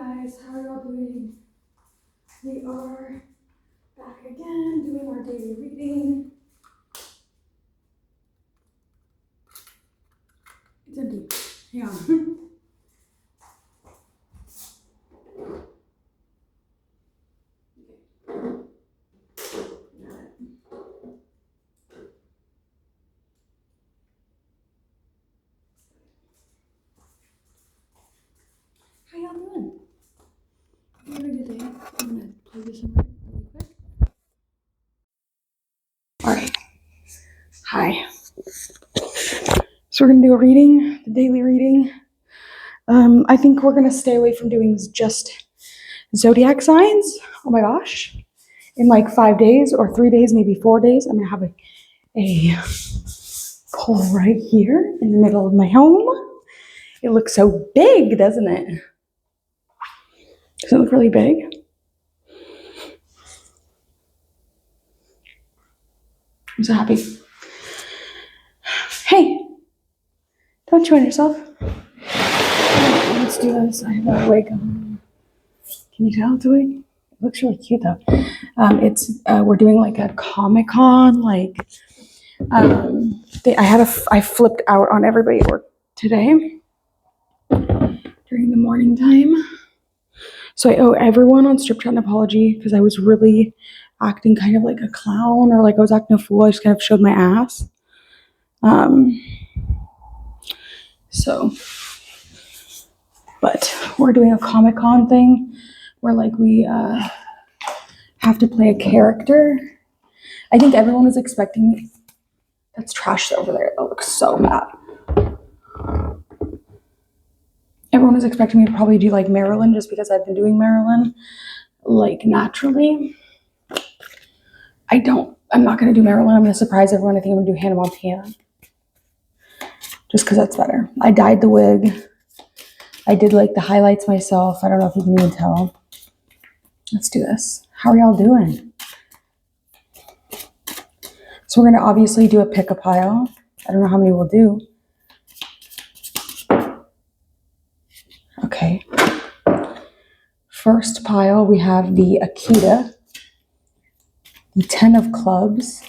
guys, how are y'all doing? We are back again doing our daily reading. It's empty. Hang on. How y'all doing? Having a good day. I'm gonna play this in really quick. Alright. Hi. So we're gonna do a reading, the daily reading. I think we're gonna stay away from doing just zodiac signs. Oh my gosh. In like 5 days or 3 days, maybe 4 days, I'm gonna have a pole right here in the middle of my home. It looks so big, doesn't it? Does it look really big? I'm so happy. Hey, don't you on yourself? Let's do this. I have a wig on. Can you tell it's a wig? It looks really cute though. We're doing like a Comic-Con, like I flipped out on everybody at work today during the morning time. So I owe everyone on Strip Chat an apology because I was really acting kind of like a clown, or like I was acting a fool. I just kind of showed my ass. But we're doing a Comic-Con thing where like we have to play a character. I think everyone was expecting me. That's trash over there. That looks so bad. Everyone was expecting me to probably do like Marilyn just because I've been doing Marilyn like naturally. I'm not going to do Marilyn. I'm going to surprise everyone. I think I'm going to do Hannah Montana. Just because that's better. I dyed the wig. I did like the highlights myself. I don't know if you can even tell. Let's do this. How are y'all doing? So we're going to obviously do a pick a pile. I don't know how many we'll do. Okay. First pile, we have the Akita, the 10 of clubs,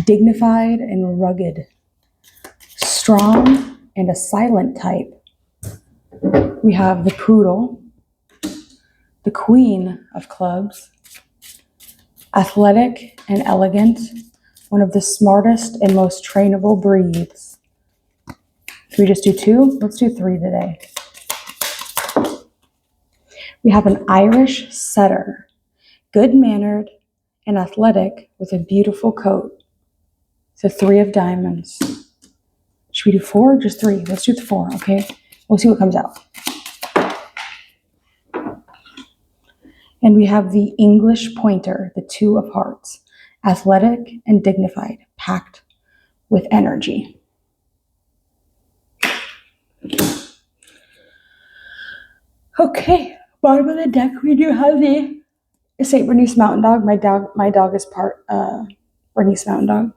dignified and rugged, strong and a silent type. We have the poodle, the queen of clubs, athletic and elegant, one of the smartest and most trainable breeds. Can we just do 2? Let's do 3 today. We have an Irish setter, good-mannered and athletic with a beautiful coat. The 3 of diamonds. Should we do 4 or just 3? Let's do the 4, okay? We'll see what comes out. And we have the English pointer, the 2 of hearts, athletic and dignified, packed with energy. Okay, bottom of the deck, we do have the St. Bernese Mountain Dog. My dog is part Bernese Mountain Dog.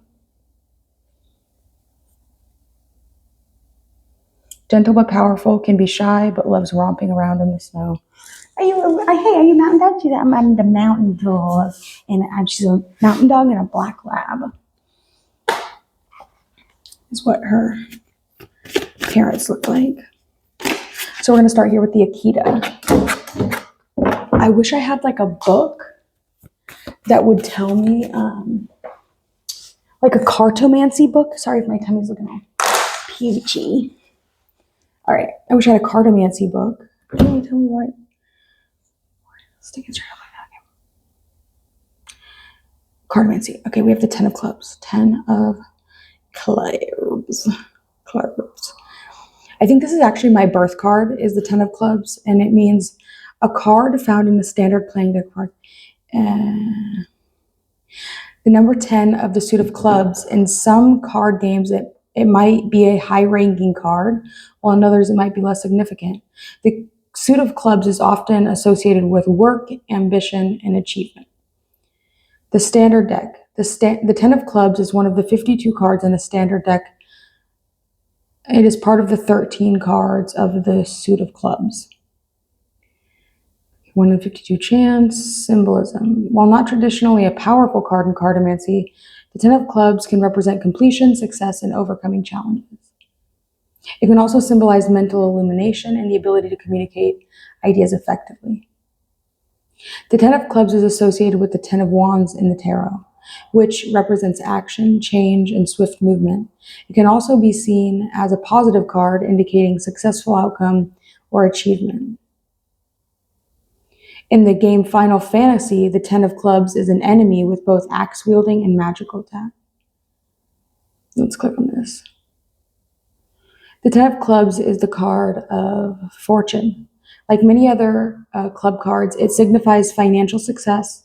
Gentle but powerful, can be shy, but loves romping around in the snow. Are you mountain dog? I'm the mountain dog, and she's a mountain dog and a black lab. Is what her parents look like. So we're gonna start here with the Akita. I wish I had like a book that would tell me, like a cartomancy book. Sorry if my tummy's looking all peachy. All right, I wish I had a cartomancy book. Can you tell me what? Stick it straight up like that. Cartomancy. Okay, we have the 10 of clubs. 10 of clubs. I think this is actually my birth card, is the 10 of clubs, and it means a card found in the standard playing deck card. The number 10 of the suit of clubs, in some card games, it might be a high-ranking card, while in others it might be less significant. The suit of clubs is often associated with work, ambition, and achievement. The standard deck. The 10 of clubs is one of the 52 cards in the standard deck. It is part of the 13 cards of the suit of clubs. 1 in 52 chance, symbolism. While not traditionally a powerful card in cartomancy, the Ten of Clubs can represent completion, success, and overcoming challenges. It can also symbolize mental illumination and the ability to communicate ideas effectively. The Ten of Clubs is associated with the Ten of Wands in the tarot, which represents action, change, and swift movement. It can also be seen as a positive card indicating successful outcome or achievement. In the game Final Fantasy, the Ten of Clubs is an enemy with both axe wielding and magical attack. Let's click on this. The Ten of Clubs is the card of fortune. Like many other club cards, it signifies financial success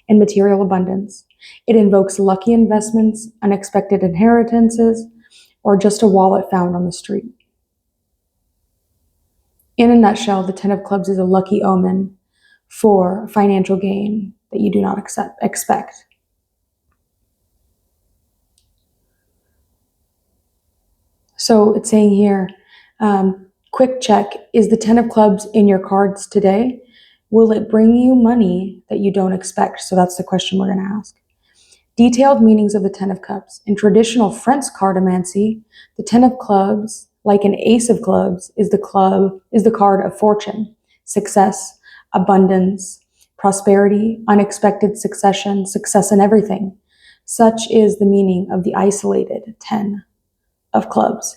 and material abundance. It invokes lucky investments, unexpected inheritances, or just a wallet found on the street. In a nutshell, the Ten of Clubs is a lucky omen for financial gain that you do not expect. So it's saying here, quick check, is the Ten of Clubs in your cards today? Will it bring you money that you don't expect? So that's the question we're going to ask. Detailed meanings of the Ten of Cups. In traditional French cartomancy, the Ten of Clubs, like an Ace of Clubs, is the card of fortune, success, abundance, prosperity, unexpected succession, success in everything. Such is the meaning of the isolated Ten of Clubs.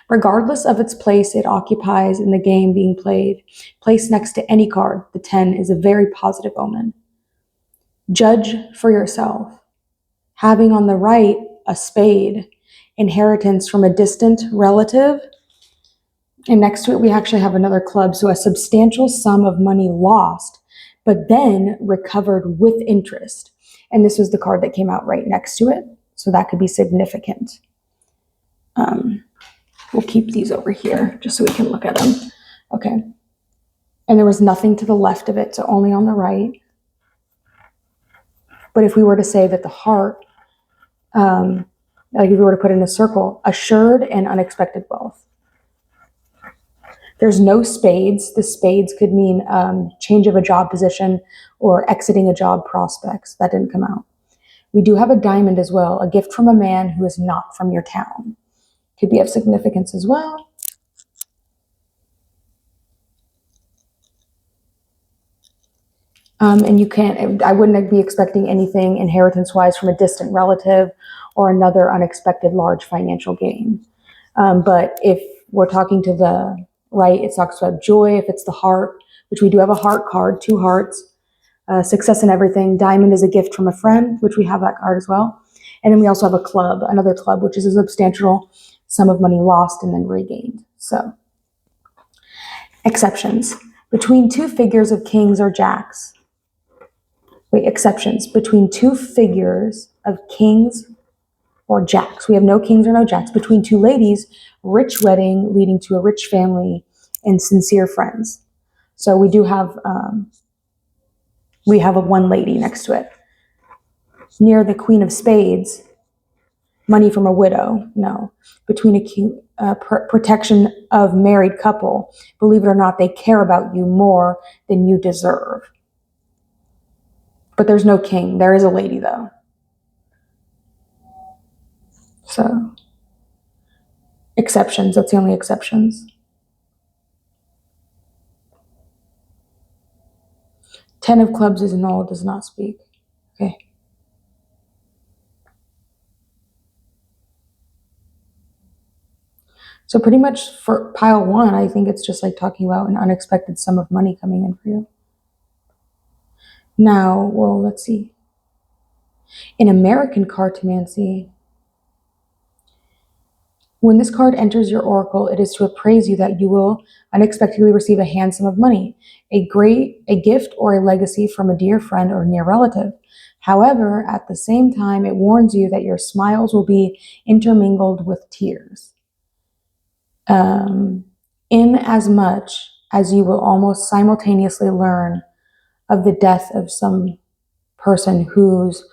Regardless of its place it occupies in the game being played, placed next to any card, the 10 is a very positive omen. Judge for yourself. Having on the right a spade, inheritance from a distant relative, and next to it we actually have another club, so a substantial sum of money lost, but then recovered with interest. And this was the card that came out right next to it, so that could be significant. We'll keep these over here just so we can look at them. Okay. And there was nothing to the left of it, so only on the right. But if we were to say that the heart, like if we were to put in a circle, assured and unexpected wealth. There's no spades. The spades could mean change of a job position or exiting a job prospects. That didn't come out. We do have a diamond as well, a gift from a man who is not from your town. Could be of significance as well. And you can't, I wouldn't be expecting anything inheritance-wise from a distant relative or another unexpected large financial gain. But if we're talking to the right, it talks about joy. If it's the heart, which we do have a heart card, 2 hearts, success in everything. Diamond is a gift from a friend, which we have that card as well. And then we also have a club, another club, which is a substantial sum of money lost and then regained. So, exceptions. Between 2 figures of kings or jacks. Exceptions. Between 2 figures of kings or jacks. We have no kings or no jacks. Between 2 ladies, rich wedding leading to a rich family and sincere friends. So we do have, we have a 1 lady next to it. Near the Queen of Spades, money from a widow, no. Between protection of married couple, believe it or not, they care about you more than you deserve. But there's no king. There is a lady, though. So, exceptions. That's the only exceptions. 10 of clubs is null, does not speak. Okay. So pretty much for pile 1, I think it's just like talking about an unexpected sum of money coming in for you. Now, well, let's see. In American cartomancy, when this card enters your oracle, it is to appraise you that you will unexpectedly receive a handsome of money, a gift or a legacy from a dear friend or near relative. However, at the same time, it warns you that your smiles will be intermingled with tears. In as much as you will almost simultaneously learn of the death of some person whose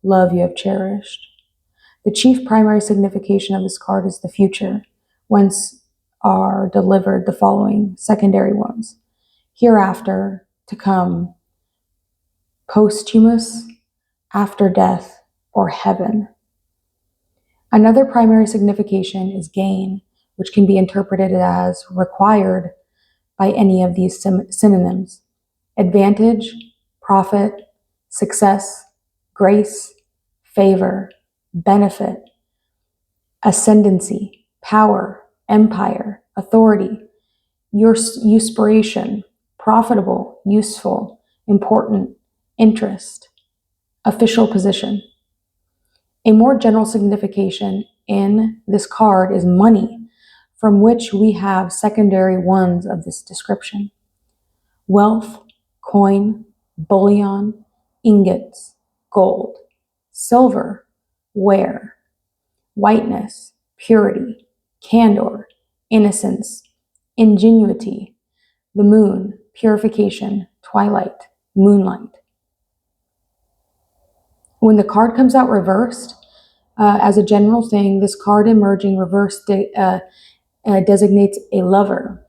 love you have cherished. The chief primary signification of this card is the future, whence are delivered the following secondary ones. Hereafter, to come, posthumous, after death, or heaven. Another primary signification is gain, which can be interpreted as required by any of these synonyms: advantage, profit, success, grace, favor, benefit, ascendancy, power, empire, authority, usurpation, profitable, useful, important, interest, official position. A more general signification in this card is money, from which we have secondary ones of this description: wealth, coin, bullion, ingots, gold, silver, ware, whiteness, purity, candor, innocence, ingenuity, the moon, purification, twilight, moonlight. When the card comes out reversed, as a general thing, this card emerging reversed designates a lover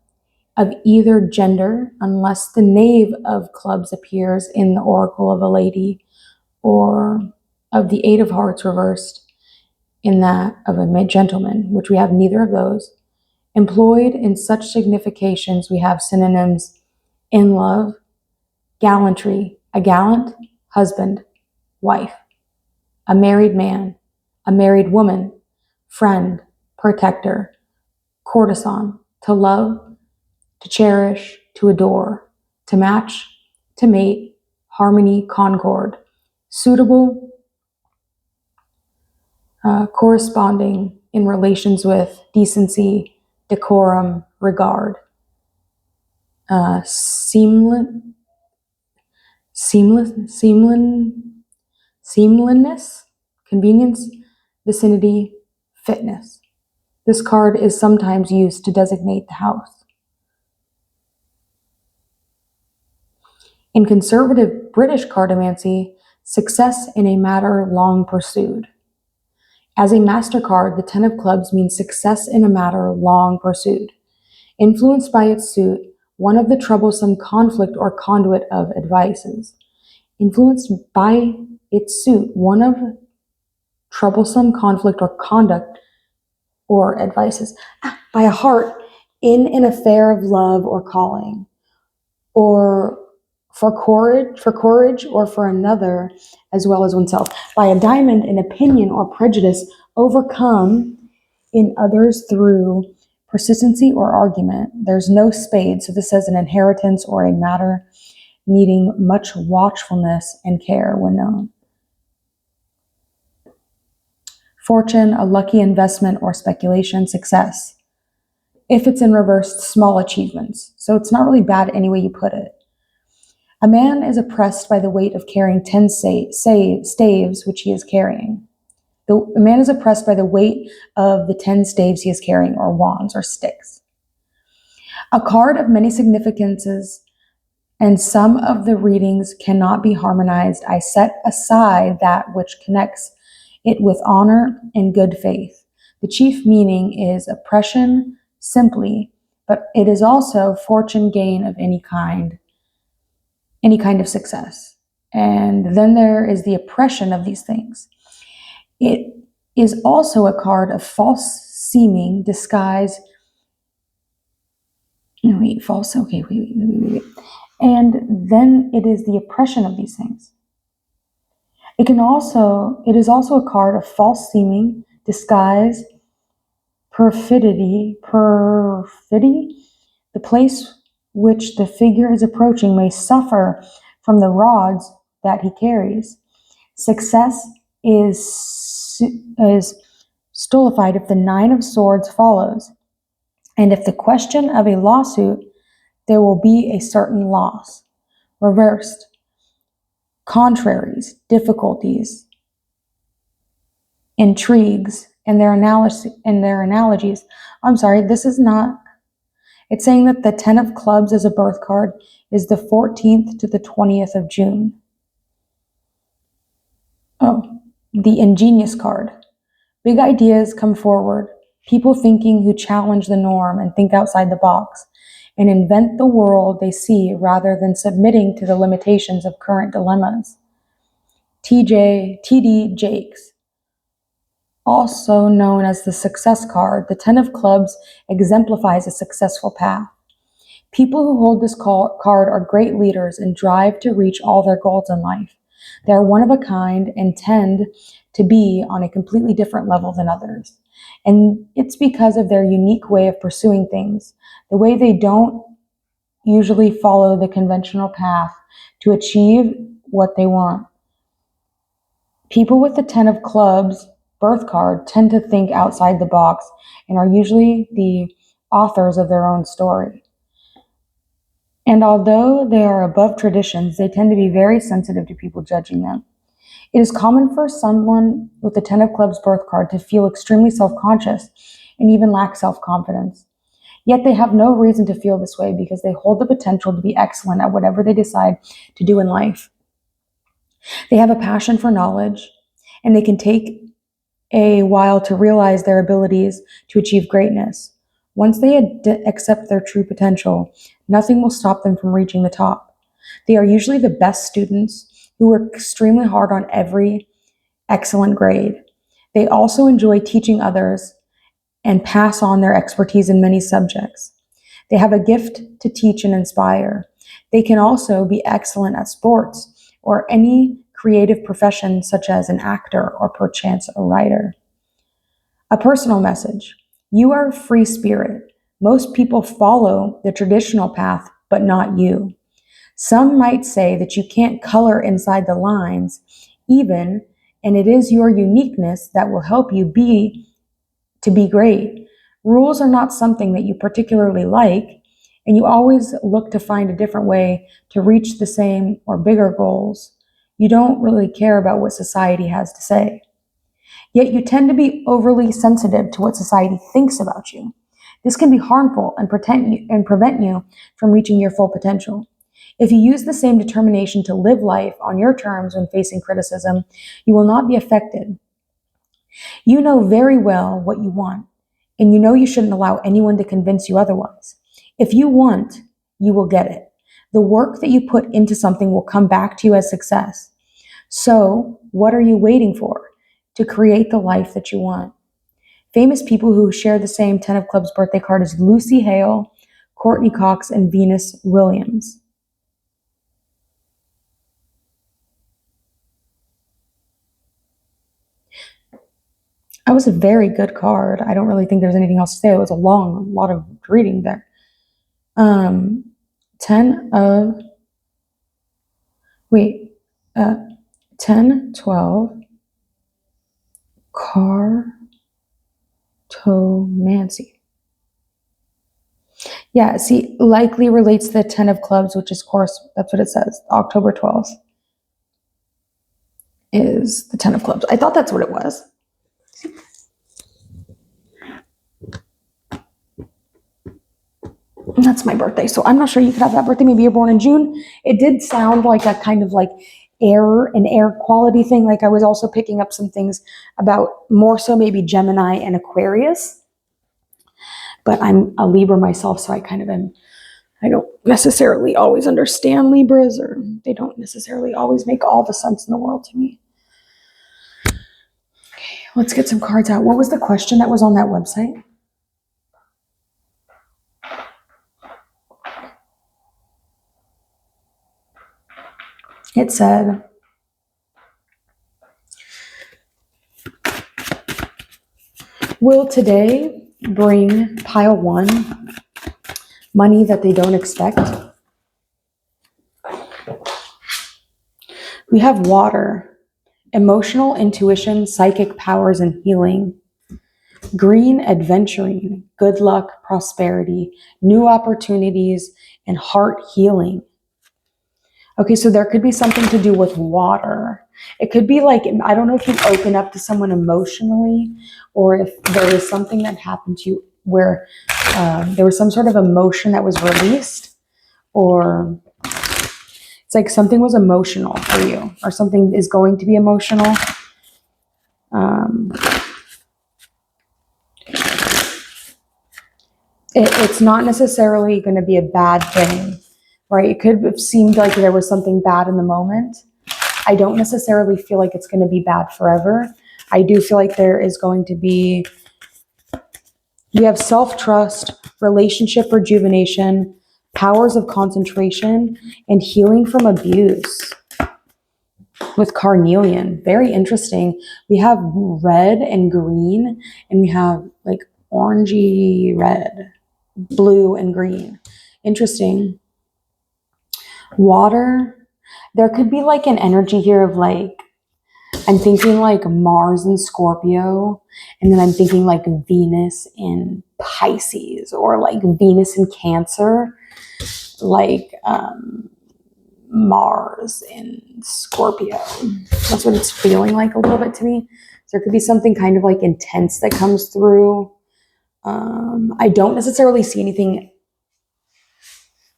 of either gender, unless the Knave of Clubs appears in the Oracle of a Lady, or of the Eight of Hearts reversed in that of a gentleman, which we have neither of those. Employed in such significations, we have synonyms: in love, gallantry, a gallant husband, wife, a married man, a married woman, friend, protector, courtesan, to love, to cherish, to adore, to match, to mate, harmony, concord, suitable, corresponding in relations with, decency, decorum, regard, seamlessness, convenience, vicinity, fitness. This card is sometimes used to designate the house. In conservative British cartomancy, success in a matter long pursued. As a master card, the Ten of Clubs means success in a matter long pursued. Influenced by its suit, one of the troublesome conflict or conduit of advices. Influenced by its suit, one of troublesome conflict or conduct or advices. By a heart in an affair of love or calling, or for courage or for another as well as oneself. By a diamond in opinion or prejudice overcome in others through persistency or argument. There's no spade, so this says an inheritance or a matter needing much watchfulness and care when known. Fortune, a lucky investment or speculation, success. If it's in reverse, small achievements. So it's not really bad any way you put it. A man is oppressed by the weight of carrying 10 staves which he is carrying. A man is oppressed by the weight of the 10 staves he is carrying, or wands, or sticks. A card of many significances, and some of the readings cannot be harmonized. I set aside that which connects it with honor and good faith. The chief meaning is oppression simply, but it is also fortune gain of any kind of success. And then there is the oppression of these things. It is also a card of false seeming, disguise. No, wait, false. Okay, wait. And then it is the oppression of these things. It is also a card of false seeming, disguise, perfidy. The place which the figure is approaching may suffer from the rods that he carries. Success is stultified if the 9 of Swords follows, and if the question of a lawsuit, there will be a certain loss. Reversed, contraries, difficulties, intrigues, and their analogies. I'm sorry, this is not. It's saying that the 10 of Clubs as a birth card is the 14th to the 20th of June. Oh, the ingenious card. Big ideas come forward. People thinking who challenge the norm and think outside the box. and invent the world they see rather than submitting to the limitations of current dilemmas. T.D. Jakes, also known as the success card, the 10 of clubs exemplifies a successful path. People who hold this card are great leaders and drive to reach all their goals in life. They are one of a kind and tend to be on a completely different level than others. And it's because of their unique way of pursuing things, the way they don't usually follow the conventional path to achieve what they want. People with the 10 of clubs birth card tend to think outside the box and are usually the authors of their own story. And although they are above traditions, they tend to be very sensitive to people judging them. It is common for someone with the 10 of clubs birth card to feel extremely self-conscious and even lack self-confidence. Yet they have no reason to feel this way because they hold the potential to be excellent at whatever they decide to do in life. They have a passion for knowledge, and they can take a while to realize their abilities to achieve greatness. Once they accept their true potential, nothing will stop them from reaching the top. They are usually the best students who work extremely hard on every excellent grade. They also enjoy teaching others and pass on their expertise in many subjects. They have a gift to teach and inspire. They can also be excellent at sports or any creative profession such as an actor or perchance a writer. A personal message. You are a free spirit. Most people follow the traditional path, but not you. Some might say that you can't color inside the lines, even, and it is your uniqueness that will help you be great. Rules are not something that you particularly like, and you always look to find a different way to reach the same or bigger goals. You don't really care about what society has to say. Yet you tend to be overly sensitive to what society thinks about you. This can be harmful and prevent you from reaching your full potential. If you use the same determination to live life on your terms when facing criticism, you will not be affected. You know very well what you want, and you know you shouldn't allow anyone to convince you otherwise. If you want, you will get it. The work that you put into something will come back to you as success. So, what are you waiting for to create the life that you want? Famous people who share the same 10 of clubs birthday card is Lucy Hale, Courtney Cox, and Venus Williams. That was a very good card. I don't really think there's anything else to say. It was a lot of reading there. 10 of, wait, 10, 12, cartomancy. Yeah, see, likely relates to the 10 of clubs, which is, of course, that's what it says. October 12th is the 10 of clubs. I thought that's what it was. That's my birthday, so I'm not sure you could have that birthday. Maybe you're born in June. It did sound like a kind of like an air quality thing. Like I was also picking up some things about more so maybe Gemini and Aquarius. But I'm a Libra myself, so I kind of am. I don't necessarily always understand Libras, or they don't necessarily always make all the sense in the world to me. Okay, let's get some cards out. What was the question that was on that website? It said, will today bring pile one money that they don't expect? We have water, emotional intuition, psychic powers, and healing. Green, adventuring, good luck, prosperity, new opportunities, and heart healing. Okay, so there could be something to do with water. It could be like, I don't know if you open up to someone emotionally, or if there was something that happened to you where there was some sort of emotion that was released, or it's like something was emotional for you, or something is going to be emotional. it's not necessarily going to be a bad thing, right? It could have seemed like there was something bad in the moment. I don't necessarily feel like it's going to be bad forever. I do feel like there is going to be, you have self-trust, relationship rejuvenation, powers of concentration, and healing from abuse with carnelian. Very interesting. We have red and green, and we have like orangey red, blue and green. Interesting. Water. There could be like an energy here of like, I'm thinking like Mars in Scorpio, and then I'm thinking like Venus in Pisces, or like Venus in Cancer, like Mars in Scorpio. That's what it's feeling like a little bit to me. So there could be something kind of like intense that comes through. I don't necessarily see anything.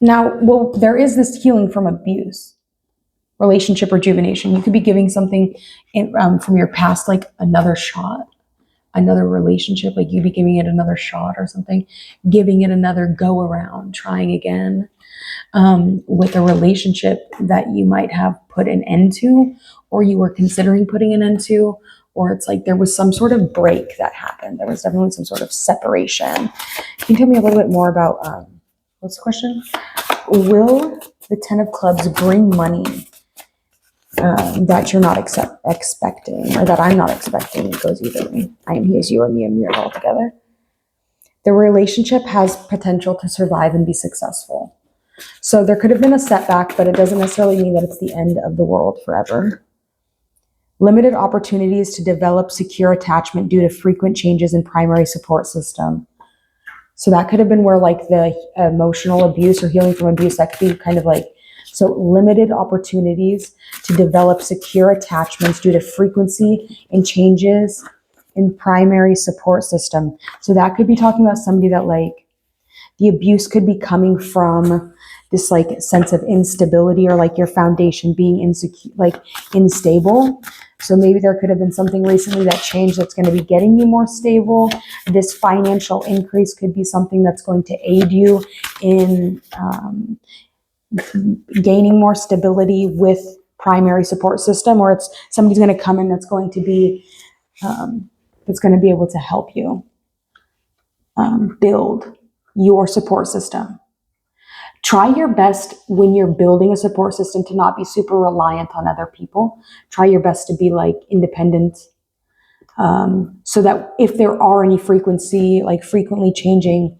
Now, well, there is this healing from abuse, relationship rejuvenation. You could be giving something from your past, like another shot, another relationship, like you'd be giving it another shot or something, giving it another go around, trying again. With a relationship that you might have put an end to, or you were considering putting an end to, or it's like there was some sort of break that happened. There was definitely some sort of separation. Can you tell me a little bit more about, what's the question? Will the 10 of clubs bring money that you're not expecting, or that I'm not expecting? It goes either way. I am he is you, and me and we are all together. The relationship has potential to survive and be successful. So there could have been a setback, but it doesn't necessarily mean that it's the end of the world forever. Limited opportunities to develop secure attachment due to frequent changes in primary support system. So that could have been where like the emotional abuse or healing from abuse, that could be kind of like, so limited opportunities to develop secure attachments due to frequency and changes in primary support system. So that could be talking about somebody that like, the abuse could be coming from this like sense of instability, or like your foundation being insecure, like unstable. So maybe there could have been something recently that changed that's going to be getting you more stable. This financial increase could be something that's going to aid you in gaining more stability with primary support system, or it's somebody's going to come in that's going to be able to help you build your support system. Try your best when you're building a support system to not be super reliant on other people. Try your best to be like independent, so that if there are any frequently changing.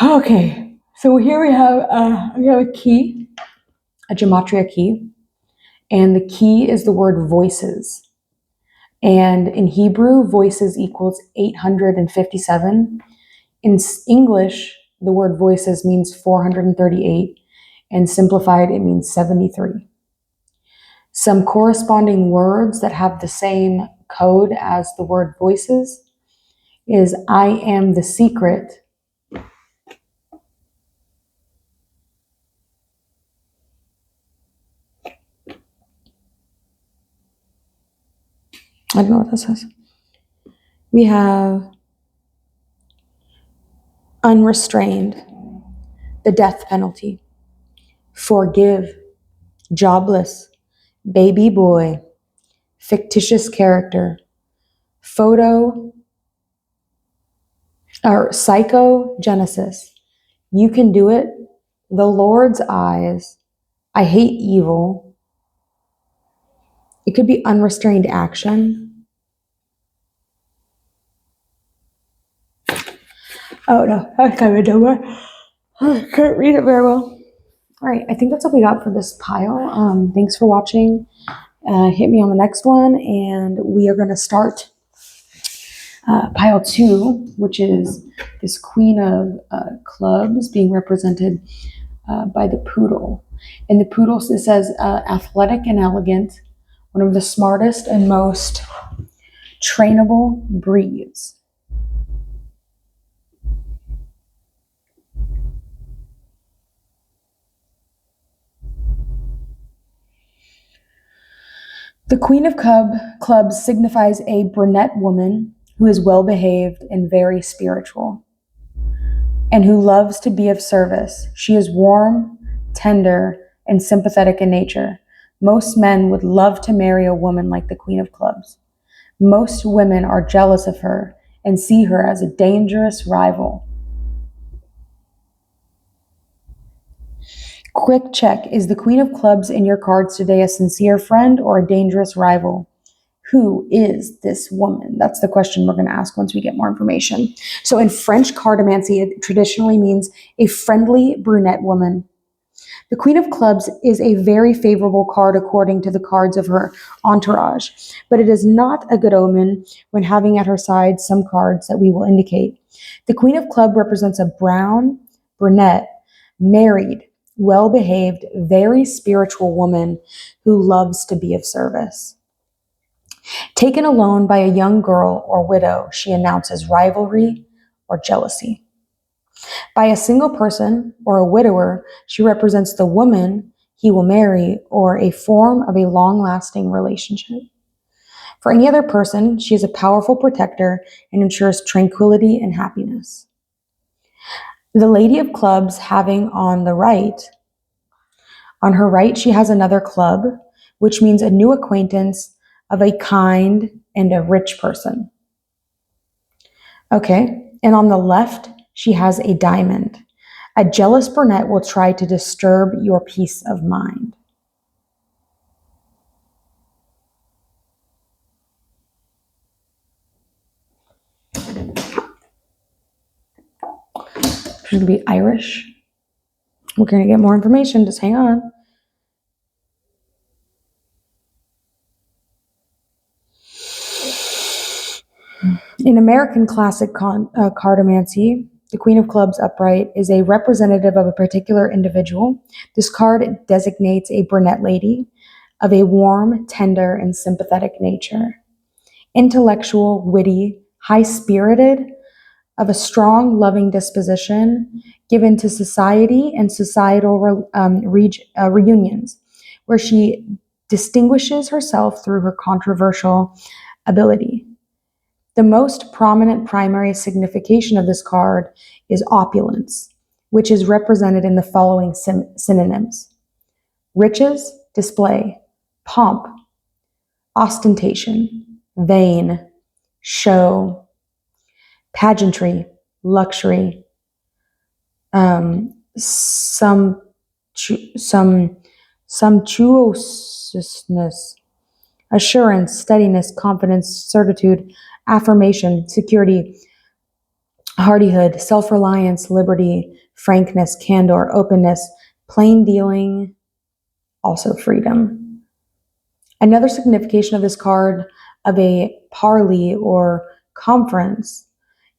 Okay, so here we have a key, a gematria key, and the key is the word voices. And in Hebrew, voices equals 857. In English, the word voices means 438, and simplified, it means 73. Some corresponding words that have the same code as the word voices is I am the secret. I don't know what this says. We have unrestrained, the death penalty, forgive, jobless, baby boy, fictitious character, photo, or psychogenesis. You can do it. The Lord's eyes. I hate evil. It could be unrestrained action. Oh no, that's kind of a dumb. I couldn't read it very well. All right, I think that's all we got for this pile. Thanks for watching. Hit me on the next one, and we are going to start pile 2, which is this Queen of Clubs being represented by the poodle. And the poodle, it says athletic and elegant, one of the smartest and most trainable breeds. The Queen of Clubs signifies a brunette woman who is well behaved and very spiritual, and who loves to be of service. She is warm, tender, and sympathetic in nature. Most men would love to marry a woman like the Queen of Clubs. Most women are jealous of her and see her as a dangerous rival. Quick check. Is the Queen of Clubs in your cards today a sincere friend or a dangerous rival? Who is this woman? That's the question we're going to ask once we get more information. So in French cartomancy, it traditionally means a friendly brunette woman. The Queen of Clubs is a very favorable card according to the cards of her entourage, but it is not a good omen when having at her side some cards that we will indicate. The Queen of Clubs represents a brown, brunette, married, well-behaved, very spiritual woman who loves to be of service. Taken alone by a young girl or widow, she announces rivalry or jealousy. By a single person or a widower, she represents the woman he will marry or a form of a long-lasting relationship. For any other person, she is a powerful protector and ensures tranquility and happiness. The Lady of Clubs having on her right, she has another club, which means a new acquaintance of a kind and a rich person. Okay, and on the left, she has a diamond. A jealous brunette will try to disturb your peace of mind. She's going to be Irish. We're going to get more information. Just hang on. In American classic cartomancy, the Queen of Clubs upright is a representative of a particular individual. This card designates a brunette lady of a warm, tender, and sympathetic nature. Intellectual, witty, high-spirited, of a strong, loving disposition, given to society and societal reunions, where she distinguishes herself through her controversial ability. The most prominent primary signification of this card is opulence, which is represented in the following synonyms: riches, display; pomp, ostentation; vain, show; pageantry, luxury; sumptuousness; assurance, steadiness, confidence, certitude, affirmation, security, hardihood, self-reliance, liberty, frankness, candor, openness, plain dealing, also freedom. Another signification of this card of a parley or conference,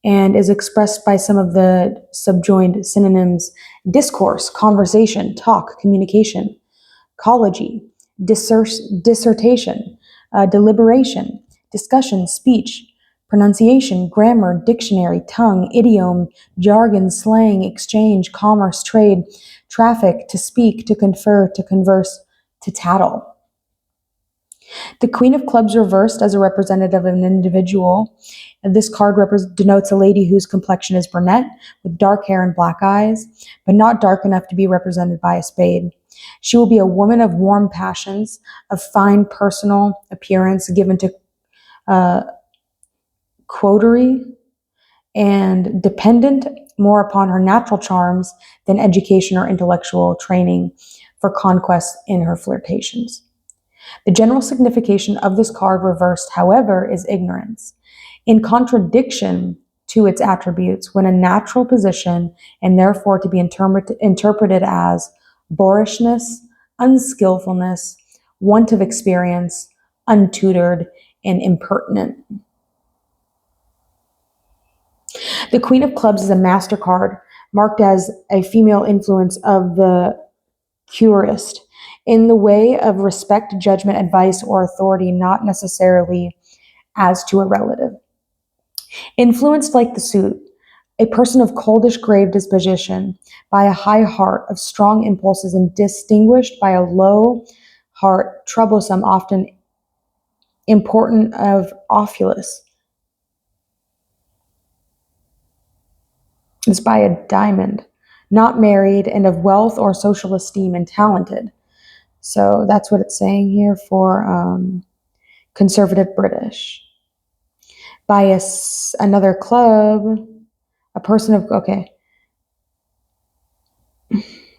and is expressed by some of the subjoined synonyms: discourse, conversation, talk, communication; collogy, dissertation, deliberation, discussion, speech; pronunciation, grammar, dictionary, tongue, idiom, jargon, slang, exchange, commerce, trade, traffic, to speak, to confer, to converse, to tattle. The Queen of Clubs reversed as a representative of an individual. This card denotes a lady whose complexion is brunette, with dark hair and black eyes, but not dark enough to be represented by a spade. She will be a woman of warm passions, of fine personal appearance, given to coquetry, and dependent more upon her natural charms than education or intellectual training for conquest in her flirtations. The general signification of this card reversed, however, is ignorance, in contradiction to its attributes, when a natural position, and therefore to be interpreted as boorishness, unskillfulness, want of experience, untutored, and impertinent. The Queen of Clubs is a master card, marked as a female influence of the curist, in the way of respect, judgment, advice, or authority, not necessarily as to a relative. Influenced like the suit, a person of coldish, grave disposition, by a high heart of strong impulses, and distinguished by a low heart, troublesome, often important, of Ophulus. It's by a diamond. Not married and of wealth or social esteem and talented. So that's what it's saying here for conservative British. By another club, a person of, okay,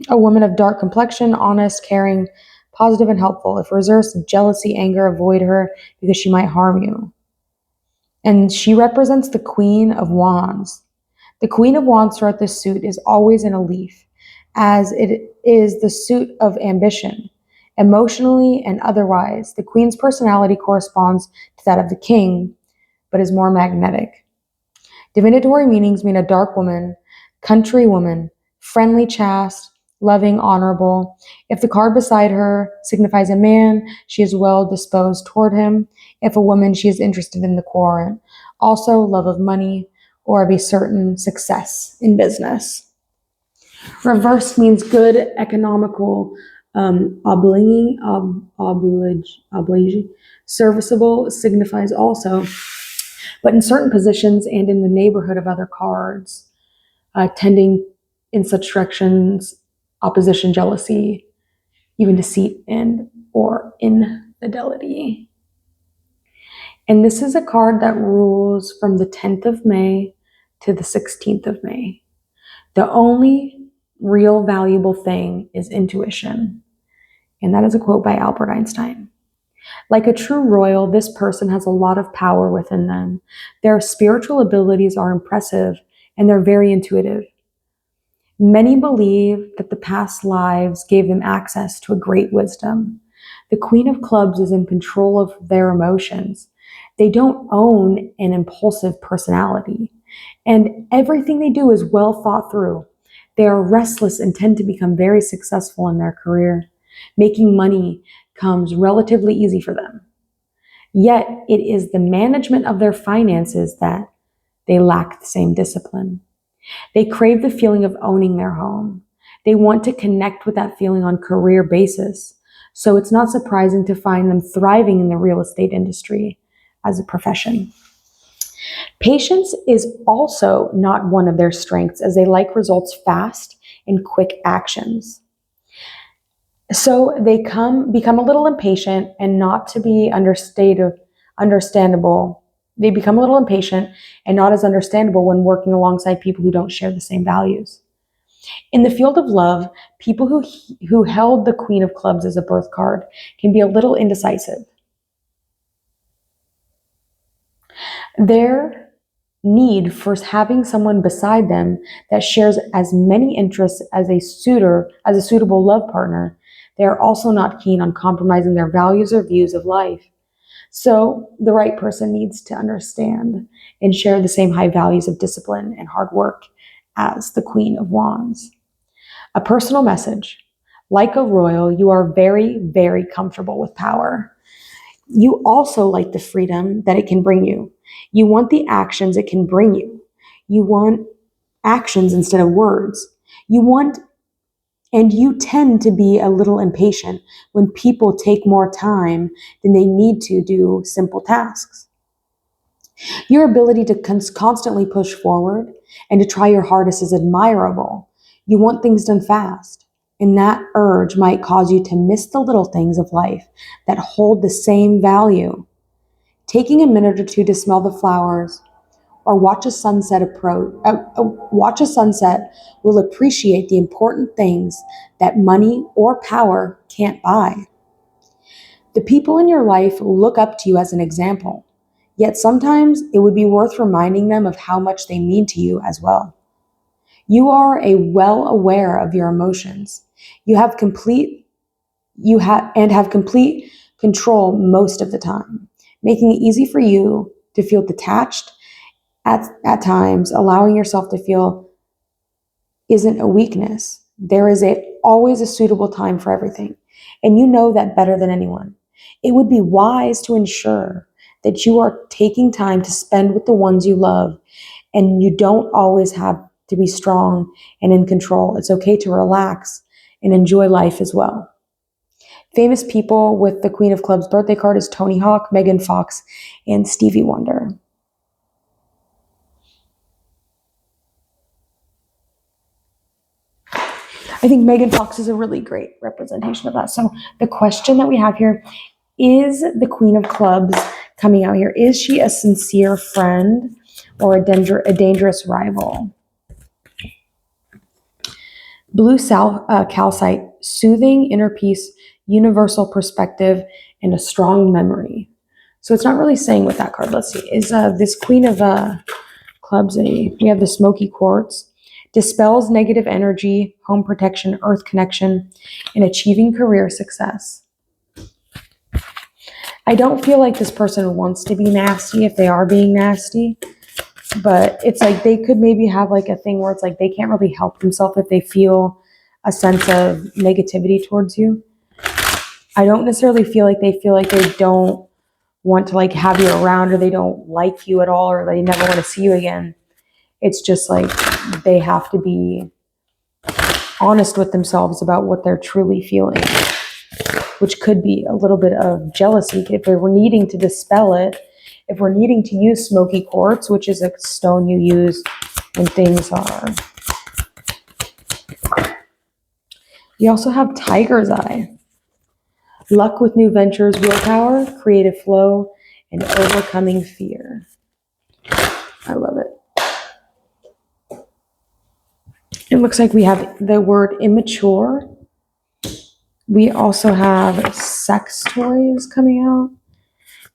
a woman of dark complexion, honest, caring, positive, and helpful. If reserves of jealousy, anger, avoid her because she might harm you. And she represents the Queen of Wands. The Queen of Wands throughout this suit is always in a leaf, as it is the suit of ambition, emotionally and otherwise. The Queen's personality corresponds to that of the King, but is more magnetic. Divinatory meanings mean a dark woman, country woman, friendly, chaste, loving, honorable. If the card beside her signifies a man, she is well disposed toward him. If a woman, she is interested in the quarrel. Also, love of money or of a certain success in business. Reversed means good, economical, oblige, serviceable signifies also, but in certain positions and in the neighborhood of other cards, tending in such directions, opposition, jealousy, even deceit and or infidelity. And this is a card that rules from the 10th of May to the 16th of May. The only real valuable thing is intuition. And that is a quote by Albert Einstein. Like a true royal, this person has a lot of power within them. Their spiritual abilities are impressive and they're very intuitive. Many believe that the past lives gave them access to a great wisdom. The Queen of Clubs is in control of their emotions. They don't own an impulsive personality, and everything they do is well thought through. They are restless and tend to become very successful in their career. Making money comes relatively easy for them. Yet it is the management of their finances that they lack the same discipline. They crave the feeling of owning their home. They want to connect with that feeling on a career basis. So it's not surprising to find them thriving in the real estate industry as a profession. Patience is also not one of their strengths, as they like results fast and quick actions. So they become a little impatient and not to be understandable. They become a little impatient and not as understandable when working alongside people who don't share the same values. In the field of love, people who held the Queen of Clubs as a birth card can be a little indecisive. Their need for having someone beside them that shares as many interests as a suitable love partner, they are also not keen on compromising their values or views of life. So the right person needs to understand and share the same high values of discipline and hard work as the Queen of Wands. A personal message. Like a royal, you are very, very comfortable with power. You also like the freedom that it can bring you. You want the actions it can bring you. You want actions instead of words. And you tend to be a little impatient when people take more time than they need to do simple tasks. Your ability to constantly push forward and to try your hardest is admirable. You want things done fast, and that urge might cause you to miss the little things of life that hold the same value. Taking a minute or two to smell the flowers or watch a sunset will appreciate the important things that money or power can't buy. The people in your life look up to you as an example, yet sometimes it would be worth reminding them of how much they mean to you as well. You are well aware of your emotions. You have complete control most of the time, making it easy for you to feel detached at times. Allowing yourself to feel isn't a weakness. There is always a suitable time for everything, and you know that better than anyone. It would be wise to ensure that you are taking time to spend with the ones you love, and you don't always have to be strong and in control. It's okay to relax and enjoy life as well. Famous people with the Queen of Clubs birthday card is Tony Hawk, Megan Fox, and Stevie Wonder. I think Megan Fox is a really great representation of that. So the question that we have here is the Queen of Clubs coming out here. Is she a sincere friend or a dangerous rival? Blue calcite, soothing inner peace, universal perspective, and a strong memory. So it's not really saying what that card. Let's see. Is this Queen of Clubs we have the smoky quartz. Dispels negative energy, home protection, earth connection, and achieving career success. I don't feel like this person wants to be nasty if they are being nasty, but it's like they could maybe have like a thing where it's like they can't really help themselves if they feel a sense of negativity towards you. I don't necessarily feel like they don't want to like have you around, or they don't like you at all, or they never want to see you again. It's just like they have to be honest with themselves about what they're truly feeling, which could be a little bit of jealousy if they were needing to dispel it. If we're needing to use smoky quartz, which is a stone you use when things are. You also have tiger's eye. Luck with new ventures, willpower, creative flow, and overcoming fear. I love it. It looks like we have the word immature. We also have sex toys coming out.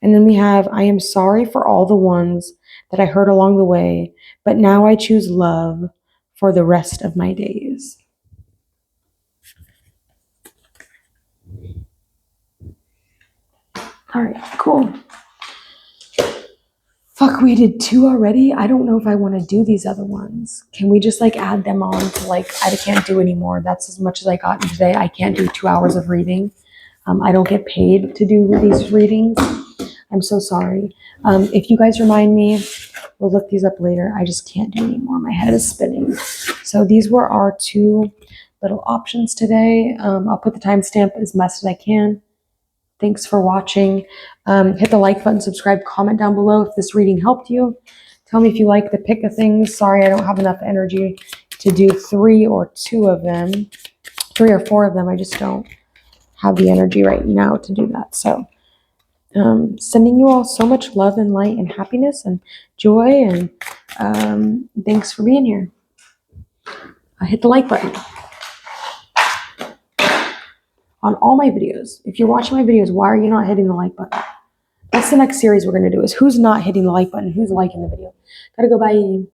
And then we have, I am sorry for all the ones that I hurt along the way, but now I choose love for the rest of my days. All right, cool. Fuck, we did 2 already. I don't know if I want to do these other ones. Can we just like add them on to like, I can't do anymore. That's as much as I got today. I can't do 2 hours of reading. I don't get paid to do these readings. I'm so sorry. If you guys remind me, we'll look these up later. I just can't do anymore. My head is spinning. So these were our 2 little options today. I'll put the timestamp as much as I can. Thanks for watching. Hit the like button, subscribe, comment down below if this reading helped you. Tell me if you like the pick of things. Sorry, I don't have enough energy to do 3 or 2 of them. 3 or 4 of them. I just don't have the energy right now to do that. So sending you all so much love and light and happiness and joy, and thanks for being here. Hit the like button on all my videos. If you're watching my videos, why are you not hitting the like button? That's the next series we're going to do, is who's not hitting the like button, who's liking the video. Gotta go, bye.